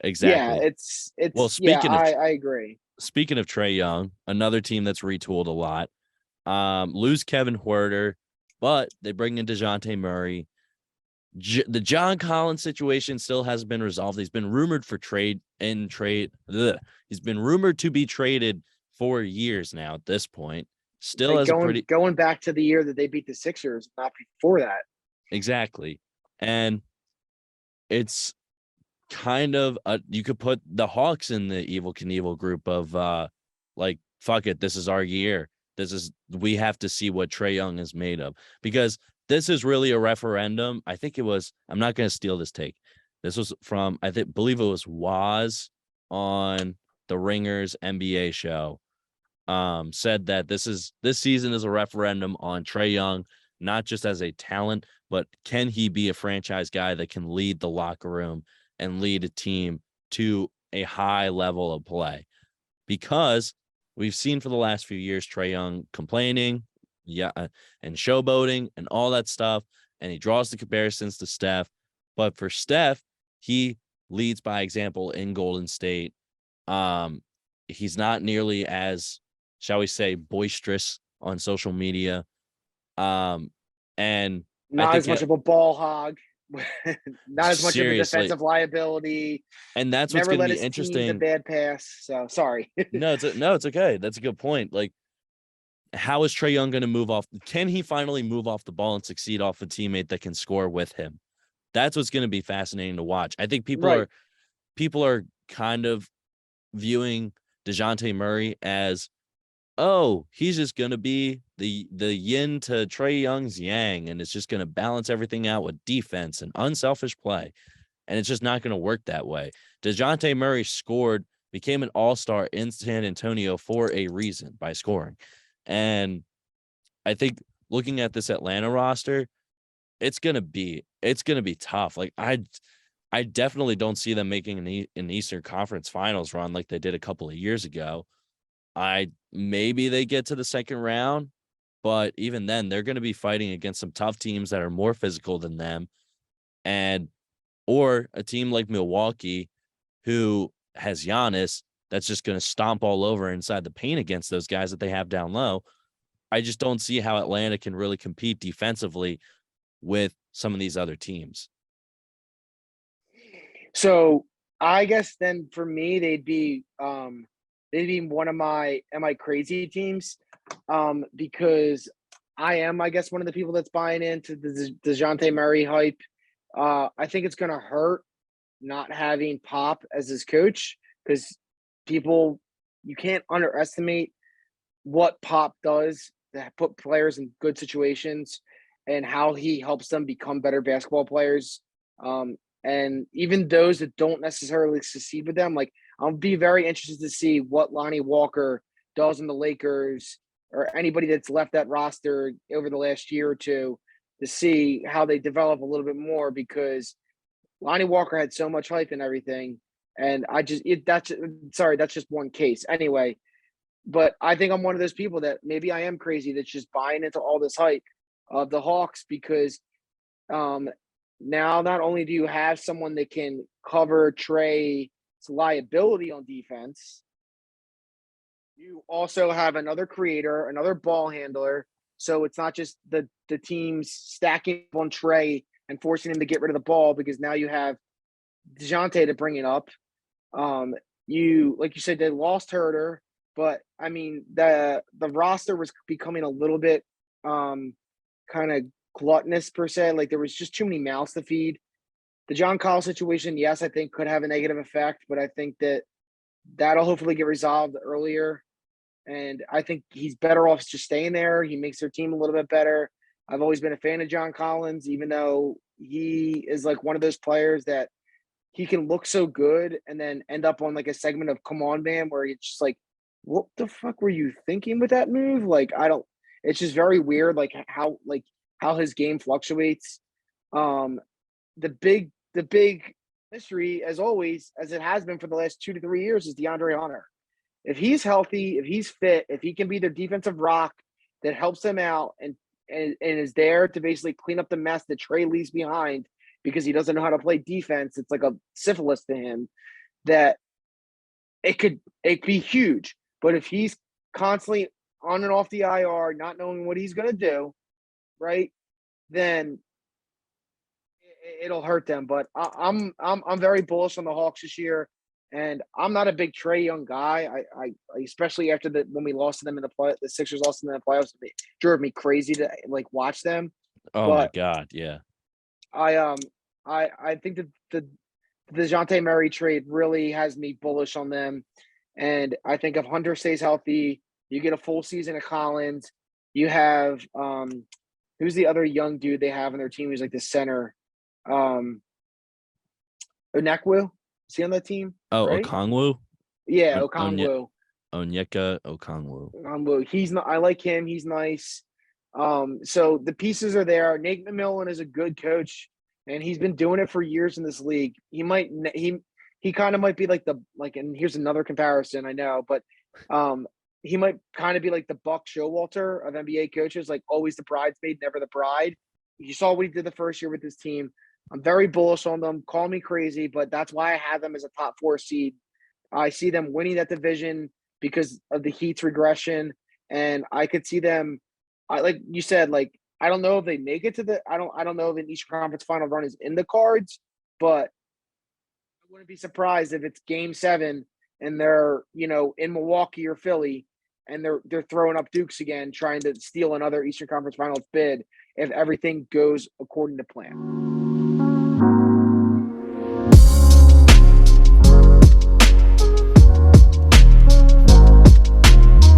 Yeah, Exactly. Well, it's yeah, I agree. speaking of Trae Young, another team that's retooled a lot. Lose Kevin Huerter, but they bring in Dejounte Murray. The John Collins situation still hasn't been resolved. He's been rumored for trade. He's been rumored to be traded for years now at this point. Still Like has a pretty going back to the year that they beat the Sixers, not before that. exactly. And it's kind of you could put the Hawks in the Evil Knievel group of like fuck it, this is our year. We have to see what Trae Young is made of because this is really a referendum. I think it was. I'm not going to steal this take. This was from believe it was Waz on the Ringers NBA show. Said that this season is a referendum on Trae Young, not just as a talent, but can he be a franchise guy that can lead the locker room and lead a team to a high level of play? Because we've seen for the last few years Trae Young complaining, and showboating and all that stuff, and he draws the comparisons to Steph. But for Steph, he leads by example in Golden State. He's not nearly as, shall we say, boisterous on social media. And I Not think as much of a ball hog, not as much of a seriously, defensive liability. and that's what's Never going to let be his team the interesting. bad pass. So sorry. No, it's okay. That's a good point. Like, how is Trae Young going to move off? Can he finally move off the ball and succeed off a teammate that can score with him? That's what's going to be fascinating to watch. I think Right. people are kind of viewing Dejounte Murray as, oh, he's just going to be the yin to Trae Young's yang, and it's just going to balance everything out with defense and unselfish play. And it's just not going to work that way. Dejounte Murray became an all-star in San Antonio for a reason by scoring. And I think looking at this Atlanta roster, it's gonna be tough. Like I definitely don't see them making an Eastern Conference Finals run like they did a couple of years ago. I maybe they get to the second round, but even then, they're going to be fighting against some tough teams that are more physical than them, and or a team like Milwaukee, who has Giannis, that's just going to stomp all over inside the paint against those guys that they have down low. I just don't see how Atlanta can really compete defensively with some of these other teams. So I guess then for me they'd be one of my am I crazy teams because I am I guess one of the people that's buying into the DeJounte Murray hype. I think it's going to hurt not having Pop as his coach because people you can't underestimate what Pop does to put players in good situations and how he helps them become better basketball players. And even those that don't necessarily succeed with them, like I'll be very interested to see what Lonnie Walker does in the Lakers or anybody that's left that roster over the last year or two to see how they develop a little bit more because Lonnie Walker had so much hype and everything. And I just that's sorry, that's just one case. Anyway, but I think I'm one of those people that maybe I am crazy that's just buying into all this hype of the Hawks because um, now not only do you have someone that can cover Trey's liability on defense, you also have another creator, another ball handler. So it's not just the teams stacking on Trey and forcing him to get rid of the ball because now you have Dejounte to bring it up. You like you said they lost Herter, but I mean the roster was becoming a little bit kind of gluttonous per se. Like there was just too many mouths to feed. The John Call situation, yes, I think could have a negative effect, but I think that that'll hopefully get resolved earlier. And I think he's better off just staying there. He makes their team a little bit better. I've always been a fan of John Collins, even though he is like one of those players that he can look so good and then end up on like a segment of Come On Man where it's just like, what the fuck were you thinking with that move? Like, I don't. It's just very weird, like how his game fluctuates. Um, the big mystery, as always, as it has been for the last 2 to 3 years, is DeAndre Hunter. If he's healthy, if he's fit, if he can be their defensive rock that helps them out and is there to basically clean up the mess that Trey leaves behind because he doesn't know how to play defense, it's like a syphilis to him. that it be huge. But if he's constantly on and off the IR, not knowing what he's going to do, right, then it'll hurt them. But I'm very bullish on the Hawks this year, and I'm not a big Trae Young guy. I especially after when we lost to them in the Sixers lost to them in the playoffs, it drove me crazy to like watch them. Oh my But God, yeah. I think that the Dejounte Murray trade really has me bullish on them. And I think if Hunter stays healthy, you get a full season of Collins. You have who's the other young dude they have on their team who's like the center? Onekwu? Is he on that team? Oh, Right? Okongwu? Yeah, Onye Okongwu. Onyeka Okongwu. He's not I like him, he's nice. So the pieces are there. Nate McMillan is a good coach, and he's been doing it for years in this league. He kind of might be like and here's another comparison I know, but he might kind of be like the Buck Showalter of NBA coaches, like always the bridesmaid, never the bride. You saw what he did the first year with his team. I'm very bullish on them. Call me crazy, but that's why I have them as a top 4 seed. I see them winning that division because of the Heat's regression, and I could see them. Like you said, like I don't know if they make it to I don't know if an Eastern Conference Final run is in the cards, but I wouldn't be surprised if it's Game 7 and they're in Milwaukee or Philly and they're throwing up Dukes again, trying to steal another Eastern Conference Finals bid if everything goes according to plan.